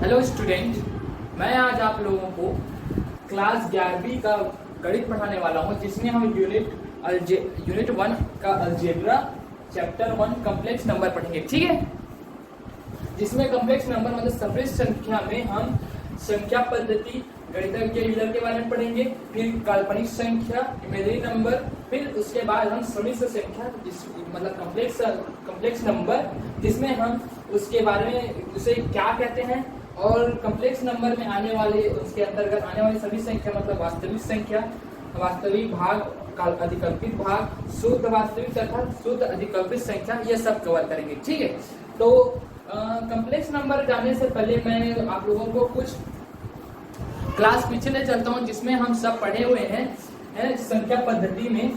Hello student, मैं आज आप लोगों को क्लास 11वीं का गणित पढ़ाने वाला हूं, जिसमें हम यूनिट 1 का अलजेब्रा चैप्टर 1 कॉम्प्लेक्स नंबर पढ़ेंगे। ठीक है, जिसमें कॉम्प्लेक्स नंबर मतलब सफेद संख्या में हम संख्या पद्धति गणितज्ञ यूलर के बारे में पढ़ेंगे, फिर काल्पनिक संख्या इमेजिनरी नंबर, फिर उसके बाद हम समिश्र संख्या मतलब कॉम्प्लेक्स नंबर, जिसमें हम उसके बारे में उसे क्या कहते हैं और कॉम्प्लेक्स नंबर में आने वाले उसके अंतर्गत आने वाली सभी संख्या मतलब वास्तविक संख्या, वास्तविक भाग, अधिकल्पित भाग, शुद्ध वास्तविक तथा शुद्ध अधिकल्पित संख्या, ये सब कवर करेंगे। ठीक है, तो कॉम्प्लेक्स नंबर जानने से पहले मैं आप लोगों को कुछ क्लास पीछे ले चलता हूँ, जिसमें हम सब पढ़े हुए हैं संख्या पद्धति में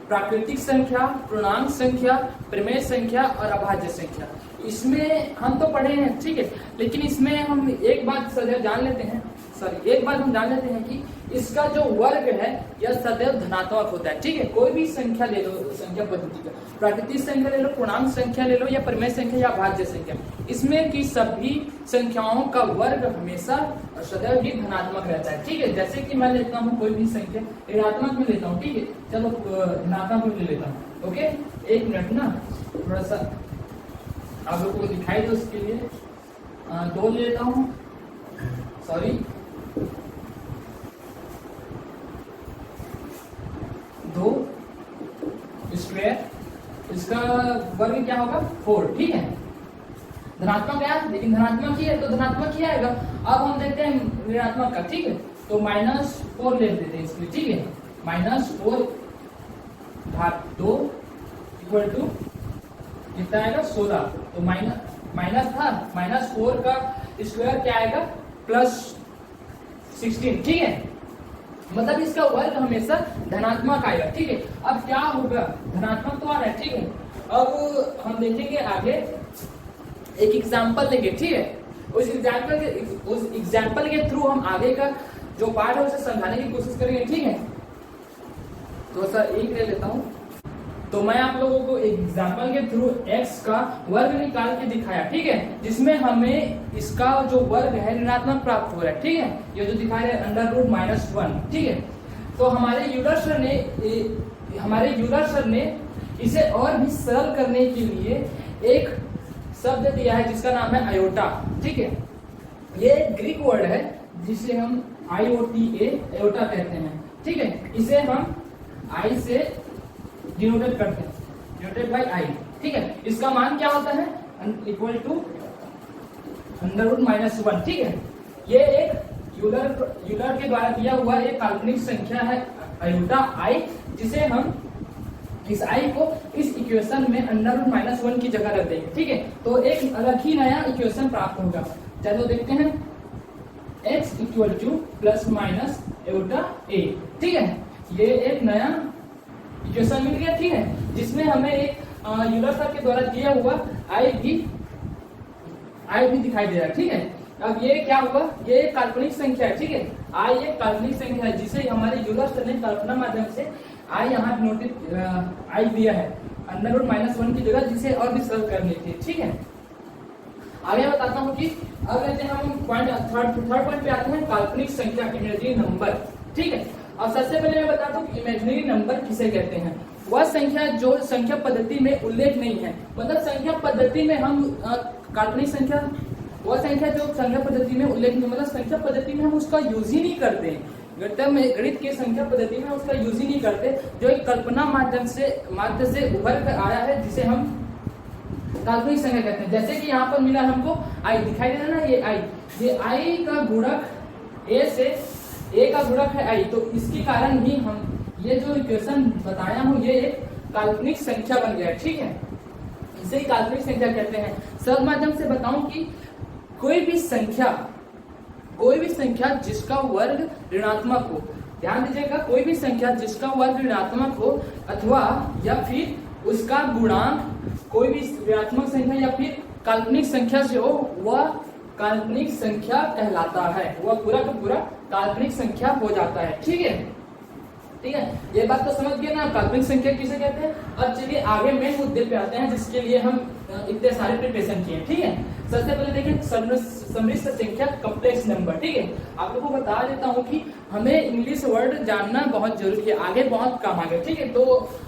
प्राकृतिक संख्या, पूर्णांक संख्या, प्रमेय संख्या और अभाज्य संख्या। इसमें हम तो पढ़े हैं, ठीक है, लेकिन इसमें हम एक बात सदैव जान लेते हैं कि इसका जो वर्ग है यह सदैव धनात्मक होता है। ठीक है, कोई भी संख्या ले लो संख्या पद्धति का, प्राकृतिक संख्या ले लो, पूर्णांक संख्या ले लो या प्रमेय संख्या या अभाज्य संख्या, इसमें की सभी संख्याओं का वर्ग हमेशा और सदैव ही धनात्मक रहता है। ठीक है, जैसे कि मैं लेता हूँ कोई भी संख्या ऋणात्मक में लेता हूँ, ठीक है, चलो धनात्मक में ले लेता हूँ। ओके, एक मिनट ना, थोड़ा सा आप लोगों को दिखाई दो, उसके लिए 2 ले लेता हूँ, सॉरी 2 स्क्वायर, इसका वर्ग क्या होगा 4। ठीक है, धनात्मक है लेकिन धनात्मक ही है तो धनात्मक ही आएगा। अब हम देखते हैं ऋणात्मक का। ठीक है, तो -4 ले लेते हैं इसके लिए। ठीक है, -4 घात 2 इक्वल टू कितना आएगा 16। तो माइनस था, -4 का स्क्वायर क्या आएगा +16। ठीक है, मतलब इसका वर्ग हमेशा धनात्मक आएगा। ठीक है, अब क्या होगा, धनात्मक तो आ रहा है। ठीक है, अब हम देखेंगे आगे, एक एग्जाम्पल लेंगे। ठीक है, उस एग्जाम्पल के थ्रू हम आगे का जो पार्ट है उसे समझाने की कोशिश करेंगे। ठीक है, तो सर एक ले लेता हूं, तो मैं आप लोगों को एक एग्जाम्पल के थ्रू x का वर्ग निकाल के दिखाया। ठीक है, जिसमें हमें इसका जो वर्ग है ऋणात्मक प्राप्त हो रहा है। ठीक है, ये जो दिखा रहे हैं √-1। ठीक है, तो हमारे यूलर सर ने इसे और भी सरल करने के लिए एक शब्द दिया है जिसका नाम है आयोटा। ठीक है, ये ग्रीक वर्ड है जिसे हम आयोटा कहते हैं। ठीक है, इसे हम आई से डिनोटेट करते हैं, डिनोटेड बाय आई। ठीक है, इसका मान क्या होता है इक्वल टू √-1। ठीक है, ये एक यूलर के द्वारा दिया हुआ एक काल्पनिक संख्या है आयोटा आई, जिसे हम इस आई को इस इक्वेशन में √-1 की जगह रख देंगे। ठीक है, तो एक अलग ही नया इक्वेशन प्राप्त होगा। चलो देखते हैं, x equal to ± iota a। ठीक है, ये एक नया इक्वेशन मिल गया। ठीक है, जिसमें हमें एक यूलर सर के द्वारा दिया हुआ आई भी दिखाई दे रहा है। ठीक है, अब ये क्या हुआ, ये एक काल्पनिक संख्या है। ठीक है, आई एक काल्पनिक संख्या है जिसे हमारे यूलर सर ने कल्पना माध्यम से आई यहाँ नोटिस आई दिया है √-1 की जगह, जिसे और भी सरल करनी थी। ठीक है, आगे बताता हूँ कि अब लेते हैं हम थर्ड पॉइंट पे आते हैं, काल्पनिक संख्या इमेजिनरी नंबर। ठीक है, अब सबसे पहले मैं बताता हूँ इमेजिनरी नंबर किसे कहते हैं। वह संख्या जो संख्या पद्धति में उल्लेख नहीं है, मतलब संख्या पद्धति में हम काल्पनिक संख्या, वह संख्या जो संख्या पद्धति में उल्लेख नहीं, मतलब संख्या पद्धति में हम उसका यूज ही नहीं करते, गणित के संख्या पद्धति में उसका यूज ही नहीं करते, जो एक कल्पना माध्यम से उभर कर आया है, जिसे हम काल्पनिक संख्या कहते हैं। जैसे कि यहाँ पर मिला हमको आई, दिखाई दे रहा है ना, ये आई का गुणक ए का गुणक है आई, तो इसके कारण ही हम ये जो इक्वेशन बताया हूँ ये एक काल्पनिक संख्या बन गया। ठीक है, इसे ही काल्पनिक संख्या कहते हैं। सरल माध्यम से बताऊं कि कोई भी संख्या जिसका वर्ग ऋणात्मक हो, ध्यान दीजिएगा, कोई भी संख्या जिसका वर्ग ऋणात्मक हो अथवा या फिर उसका गुणांक कोई भी ऋणात्मक संख्या या फिर काल्पनिक संख्या से हो, वह काल्पनिक संख्या कहलाता है, वह पूरा का पूरा काल्पनिक संख्या हो जाता है। ठीक है, ठीक है, ये बात तो समझ गए ना काल्पनिक संख्या किसे कहते हैं। अब चलिए आगे मेन मुद्दे पे आते हैं जिसके लिए हम इतने सारे प्रिपरेशन किए, ठीक है। सबसे पहले देखिए सम्मिश्र संख्या कॉम्प्लेक्स नंबर, ठीक है। आप लोगों को बता देता हूँ कि हमें इंग्लिश वर्ड जानना बहुत जरूरी है, आगे बहुत काम आगे, ठीक है। तो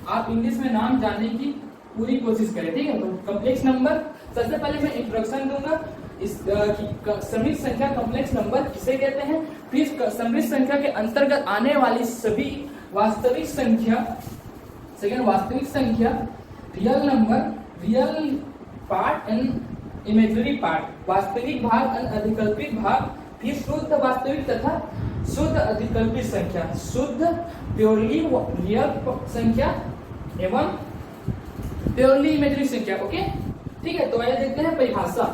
आप इंग्लिश में नाम जानने की पूरी कोशिश करें, ठीक है। तो कॉम्प्लेक्स नंबर, सबसे पहले मैं इंट्रोडक्शन दूंगा इस सम्मिश्र संख्या कॉम्प्लेक्स नंबर किसे कहते हैं, फिर सम्मिश्र संख्या के अंतर्गत आने वाली सभी वास्तविक संख्या, सेकंड वास्तविक संख्या, real number, real part and imaginary part, वास्तविक भाग एंड अधिकल्पित भाग, फिर शुद्ध वास्तविक तथा शुद्ध अधिकल्पित संख्या, शुद्ध प्योरली रियल संख्या एवं प्योरली इमेजिनरी संख्या। ओके, ठीक है। तो आइए देखते हैं परिभाषा,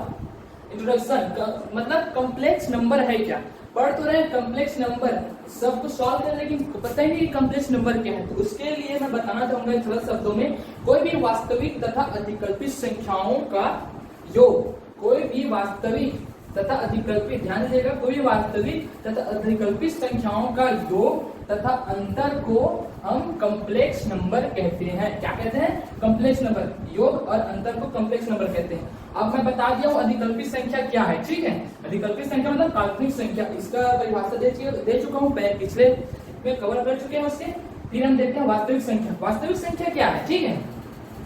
इंट्रोडक्शन। मतलब कॉम्प्लेक्स नंबर है क्या, पढ़ तो रहे कॉम्प्लेक्स नंबर, सब कुछ सॉल्व करें लेकिन पता ही नहीं कॉम्प्लेक्स नंबर क्या है। तो उसके लिए मैं बताना चाहूंगा सरल शब्दों में, कोई भी वास्तविक तथा अधिकल्पित संख्याओं का योग, कोई भी वास्तविक तथा अधिकल्पित, ध्यान दीजिएगा, कोई भी वास्तविक तथा अधिकल्पित संख्याओं का योग तथा अंतर को हम कॉम्प्लेक्स नंबर कहते हैं। क्या कहते हैं? कॉम्प्लेक्स नंबर, योग और अंतर को कॉम्प्लेक्स नंबर कहते हैं। अब मैं बता दिया हूँ अधिकल्पित संख्या क्या है, ठीक है। अधिकल्पित संख्या मतलब काल्पनिक संख्या, इसका परिभाषा दे चुका हूँ, पिछले में कवर कर चुके हैं उसके। फिर हम देखते हैं वास्तविक संख्या। वास्तविक संख्या क्या है, ठीक है।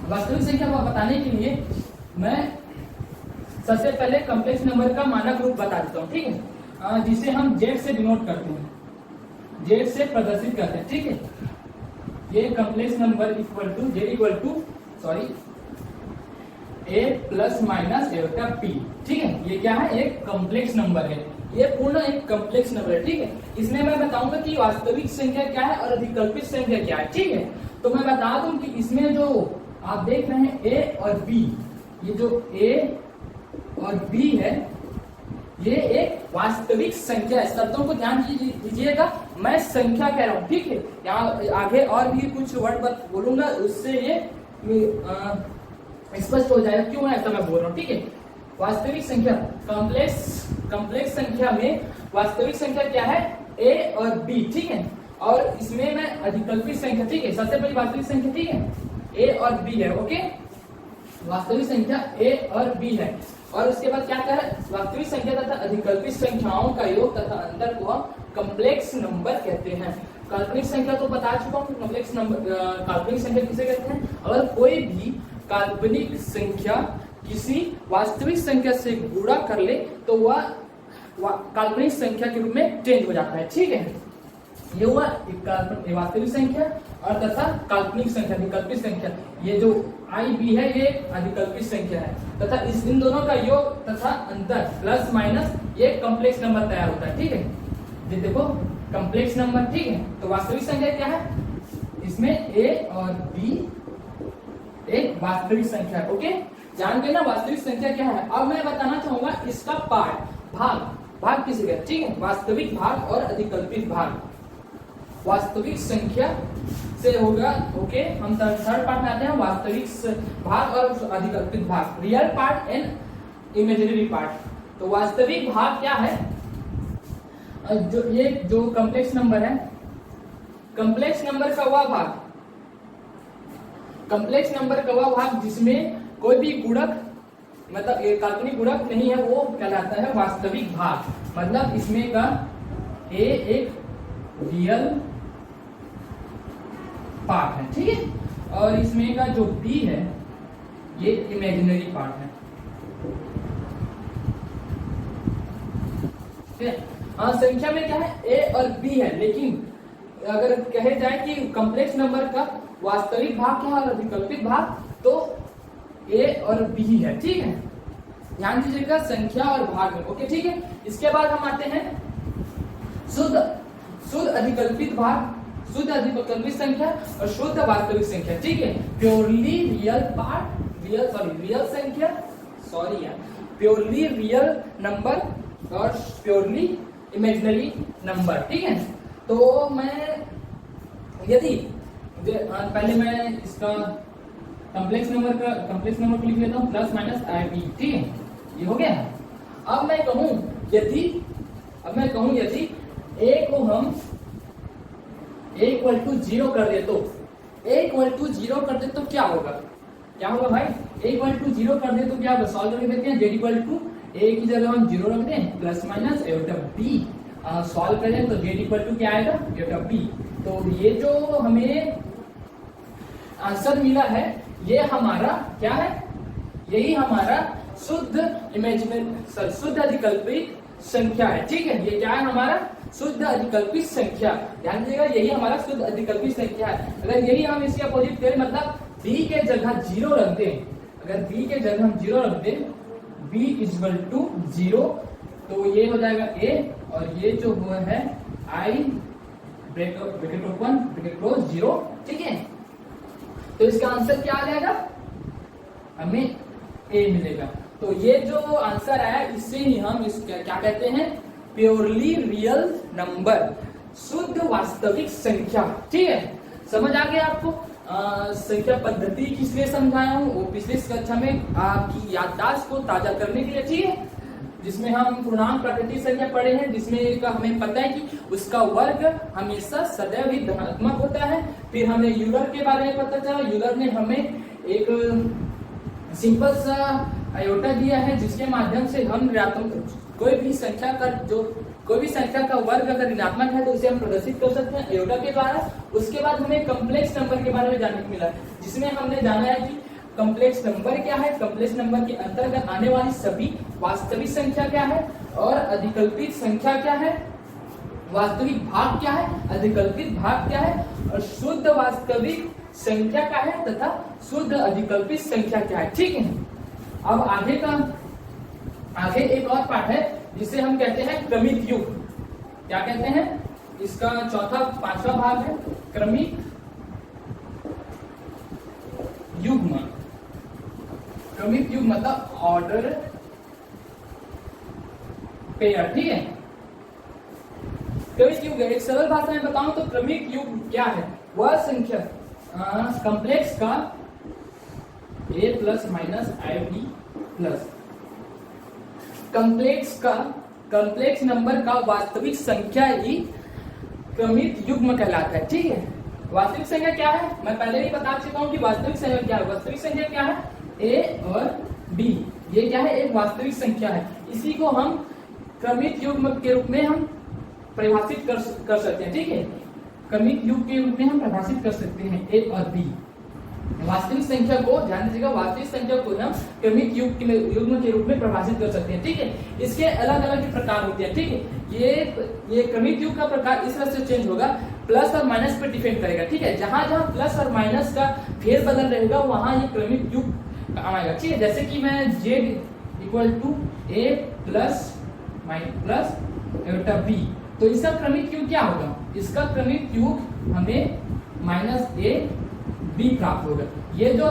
वास्तविक संख्या को बताने के लिए मैं सबसे पहले कॉम्प्लेक्स नंबर का मानक रूप बता देता हूँ, ठीक है, जिसे हम जेड से डिनोट करते हैं, जेड से प्रदर्शित करते हैं, ठीक है। ये complex number equal to Z equal to sorry A plus minus A का पी, ठीक है। ये क्या है? एक कॉम्प्लेक्स नंबर है, ये पूर्ण एक कॉम्प्लेक्स नंबर है, ठीक है। इसमें मैं बताऊंगा कि वास्तविक संख्या क्या है और अधिकल्पित संख्या क्या है, ठीक है। तो मैं बता दूं कि इसमें जो आप देख रहे हैं ए और बी, ये जो ए और बी है ये एक वास्तविक संख्या है। शब्दों को ध्यान दीजिएगा, मैं संख्या कह रहा हूँ, ठीक है। यहाँ आगे और भी कुछ वर्ड बोलूंगा, उससे ये स्पष्ट हो जाएगा क्यों ऐसा मैं बोल रहा हूँ, ठीक है। वास्तविक संख्या कॉम्प्लेक्स संख्या में वास्तविक संख्या क्या है? ए और बी, ठीक है। और इसमें मैं अधिकल्पित संख्या, ठीक है, सबसे पहली वास्तविक संख्या, ठीक है, ए और बी है। ओके, वास्तविक संख्या ए और बी है। और उसके बाद क्या कह रहा है? वास्तविक संख्या तथा अधिकल्पित संख्याओं का योग तथा अंतर को हम कॉम्प्लेक्स नंबर कहते हैं। काल्पनिक संख्या तो बता चुका हूँ, कॉम्प्लेक्स नंबर काल्पनिक संख्या किसे कहते हैं? अगर कोई भी काल्पनिक संख्या किसी वास्तविक संख्या से गुणा कर ले तो वह काल्पनिक संख्या के रूप में चेंज हो जाता है, ठीक है। ये हुआ एक वास्तविक संख्या और तथा काल्पनिक संख्या, अधिकल्पित संख्या। ये जो आई बी है ये अधिकल्पित संख्या है तथा इन दोनों का योग तथा अंतर प्लस माइनस ये कॉम्प्लेक्स नंबर तैयार होता है, ठीक है। ये देखो कॉम्प्लेक्स नंबर, ठीक है। तो वास्तविक संख्या क्या है? इसमें ए और बी एक वास्तविक संख्या है। ओके, जान गए ना वास्तविक संख्या क्या है। अब मैं बताना चाहूंगा इसका पार्ट, भाग किसे कहते हैं, ठीक है। वास्तविक भाग और अधिकल्पित भाग। वास्तविक संख्या से होगा, ओके, हम थर्ड पार्ट में आते हैं, वास्तविक भाग और अधिकल्पित भाग, real part and imaginary part. तो वास्तविक भाग क्या है? जो ये जो कॉम्प्लेक्स नंबर है, कॉम्प्लेक्स नंबर का वह भाग, कॉम्प्लेक्स नंबर का वह भाग जिसमें कोई भी गुणक, मतलब काल्पनिक गुणक नहीं है, वो कहलाता है वास्तविक भाग। मतलब इसमें का ए एक रियल पार्ट है, ठीक है, और इसमें का जो बी है ये इमेजिनरी पार्ट है, ठीक है। हाँ, संख्या में क्या है? ए और बी है, लेकिन अगर कहे जाए कि कॉम्प्लेक्स नंबर का वास्तविक भाग क्या है और अधिकल्पित भाग, तो ए और बी है, ठीक है। ध्यान दीजिएगा संख्या और भाग में, ओके, ठीक है। इसके बाद हम आते हैं शुद्ध अधिकल्पित भाग, शुद्ध अधिकल्पित संख्या और शुद्ध वास्तविक संख्या, ठीक है। प्योरली रियल पार्ट, रियल संख्या, प्योरली रियल नंबर और प्योरली इमेजिनरी नंबर, ठीक है। तो मैं यदि पहले मैं इसका कॉम्प्लेक्स नंबर को लिख लेता हूँ, प्लस माइनस आई बी, ठीक है, ये हो गया। अब मैं कहूं यदि ए को हम a इक्वल टू 0 कर दे तो a इक्वल टू 0 कर दे तो क्या होगा, क्या होगा भाई, a इक्वल टू 0 कर दे तो क्या होगा, सॉल्व करके देखते हैं। z इक्वल टू a की जगह हम 0 रख दें प्लस माइनस a बटा b, सॉल्व करें तो z इक्वल टू क्या आएगा, a बटा b। तो ये जो हमें आंसर मिला है ये हमारा क्या है, यही हमारा शुद्ध इमेजिनरी शुद्ध अधिकल्पित संख्या है। ठीक है, ये क्या है हमारा शुद्ध अधिकल्पित संख्या, ध्यान दीजिएगा यही हमारा शुद्ध अधिकल्पित संख्या है। अगर यही हम इसके अपोजिट करें, मतलब b के जगह 0 रख दें, अगर b के जगह हम 0 रख दें, b इक्वल टू 0, तो ये हो जाएगा a और ये जो हुआ है i bracket open bracket close 0। ठीक है, तो इसका आंसर क्या आ जाएगा, हमें a मिलेगा। तो ये जो आंसर आया इससे ही हम इस क्या कहते हैं, प्योरली रियल नंबर, शुद्ध वास्तविक संख्या। ठीक है, समझ आ गया आपको। संख्या पद्धति किस लिए समझाया हूँ, वो पिछले कक्षा में आपकी याददाश्त को ताजा करने के लिए। ठीक है, जिसमें हम पूर्णांक प्राकृतिक संख्या पढ़े हैं, जिसमें एक हमें पता है कि उसका वर्ग हमेशा सदैव ही धनात्मक होता है। फिर हमें यूलर के बारे में पता चला, यूलर ने हमें एक सिंपल सा आयोटा दिया है जिसके माध्यम से हम कोई भी संख्या का वर्ग अगर ऋणात्मक है तो उसे हम प्रदर्शित कर सकते हैं आयोटा के द्वारा। उसके बाद हमें कॉम्प्लेक्स नंबर के बारे में जानने को मिला, जिसमें हमने जाना है कि कॉम्प्लेक्स नंबर क्या है, कॉम्प्लेक्स नंबर के अंतर्गत आने वाली सभी वास्तविक संख्या क्या है, और अधिकल्पित संख्या क्या है, वास्तविक भाग क्या है, अधिकल्पित भाग क्या है, और शुद्ध वास्तविक संख्या क्या है तथा शुद्ध अधिकल्पित संख्या क्या है। ठीक है, अब आगे एक और पाठ है जिसे हम कहते हैं क्रमिक युग। क्या कहते हैं, इसका पांचवा भाग है क्रमिक युग्म। क्रमिक युग्म मतलब ऑर्डर पेयर। ठीक है, क्रमिक युग एक सरल भाषा में बताऊं तो क्रमिक युग क्या है, वह संख्या कॉम्प्लेक्स का a plus minus i b plus complex number का वास्तविक संख्या ही क्रमिक युग्म कहलाता है। ठीक है, वास्तविक संख्या क्या है, मैं पहले ही बता चुका हूं कि वास्तविक संख्या क्या है। वास्तविक संख्या क्या है, a और b, ये क्या है, एक वास्तविक संख्या है। इसी को हम क्रमिक युग्म के रूप में हम परिभाषित कर सकते हैं। ठीक है, क्रमिक युग के रूप में हम परिभाषित कर सकते हैं a और b। वास्तविक संख्या को ध्यान दीजिएगा, वास्तविक संख्या को हम क्रमिक युग्म के रूप में परिभाषित कर सकते हैं। ठीक है, इसके अलग अलग प्रकार होते हैं। ठीक है, ये क्रमिक युग का प्रकार इस तरह से चेंज होगा, प्लस और माइनस पर डिपेंड करेगा। ठीक है, जहां जहां प्लस और माइनस का फेर बदल रहेगा वहां ये क्रमिक युग आएगा। ठीक है, जैसे कि मैं z equal to a plus बटा b, तो इसका क्रमिक युग क्या होगा, इसका क्रमिक युग हमें माइनस a b प्राप्त होगा। ये जो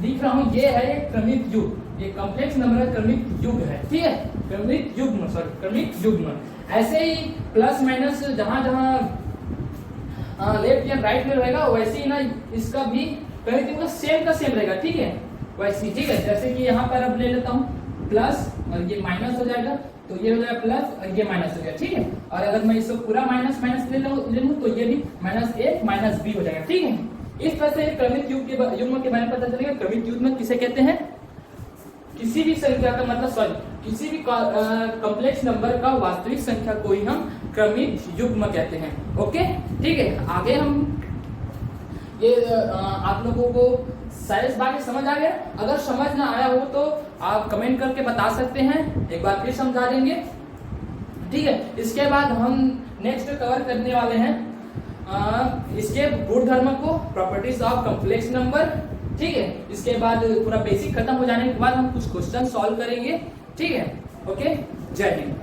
लिख रहा हूं ये है क्रमिक युग, ये कॉम्प्लेक्स नंबर का क्रमिक युग है। ठीक है, क्रमिक युग्म। ऐसे ही प्लस माइनस जहां जहां लेफ्ट या राइट में रहेगा वैसे ही ना इसका भी क्रमिक युग सेम का सेम रहेगा। ठीक है, वैसे। ठीक है, जैसे कि यहाँ पर अब ले लेता हूँ प्लस और ये माइनस हो जाएगा, तो ये हो जाएगा प्लस और ये माइनस हो जाएगा। ठीक है, और अगर मैं इसको पूरा माइनस ले लूँ तो ये भी माइनस a माइनस b हो जाएगा। ठीक है, इस तरह से क्रमिक युग्म के बारे में पता चलेगा। क्रमिक युग्म किसे कहते हैं, किसी भी संख्या का मतलब किसी भी कॉम्प्लेक्स नंबर का वास्तविक संख्या को ही हम क्रमिक युग्म कहते हैं। ओके, ठीक है, आगे हम ये आप लोगों को शायद इस बात समझ आ गया। अगर समझ ना आया हो तो आप कमेंट करके बता सकते हैं, एक बार फिर समझा देंगे। ठीक है, इसके बाद हम नेक्स्ट कवर करने वाले हैं इसके गुणधर्म को, प्रॉपर्टीज ऑफ कॉम्प्लेक्स नंबर। ठीक है, इसके बाद पूरा बेसिक खत्म हो जाने के बाद हम कुछ क्वेश्चन सॉल्व करेंगे। ठीक है, ओके, जय हिंद।